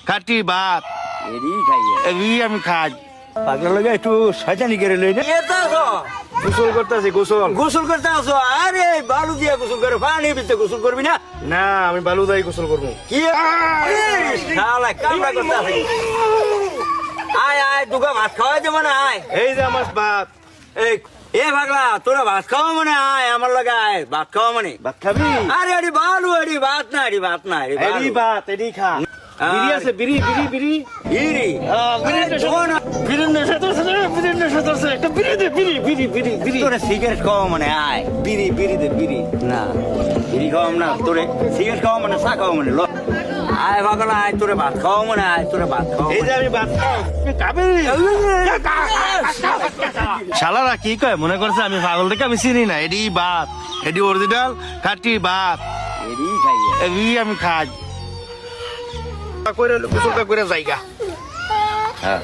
কাটি ভাত এডি খাইয়ে এই আমি খাই। পাগলা লাগে একটু শয়তানি করে লই না এটা তো গোসল করতেছি গোসল গোসল করতে আসো আরে বালু দিয়া গোসল করে পানি ভিতরে গোসল করবি না না আমি বালু দাই গোসল করবো কি শালা কামড়া করতে আসে আয় আয় দুগা ভাত খাওয়া যাবে না আয় এই যে আমার ভাত এই এ পাগলা তোরা ভাত খাওয়া মানে আয় আমার লগে আয় ভাত খাওয়া মানে ভাত খাবি আরে এডি বালু এডি ভাত না এডি ভাত না এডি এডি ভাত এডি খা বিড়ি আছে বিড়ি বিড়ি বিড়ি ইরি একটা বিড়ি দে বিড়ি বিড়ি বিড়ি বিড়ি তোরে সিগারেট খাওয়া মানে আয় বিড়ি বিড়ি দে বিড়ি না বিড়ি খাওয়া না তোরে সিগারেট খাওয়া মানে চা খাওয়া মানে ল আয় পাগলা আয় তোরে ভাত খাওয়া মানে আয় তোরে ভাত খাওয়া এই যে আমি ভাত খাও খাবি শালারা কি কয় মনে করছে আমি পাগল থেকে আমি চিনি না এডি ভাত এডি অরিজিনাল কাটি ভাত এডি খাইয়ে এই আমি খাই। কইরা গোসলটা কইরা জায়গা হ্যাঁ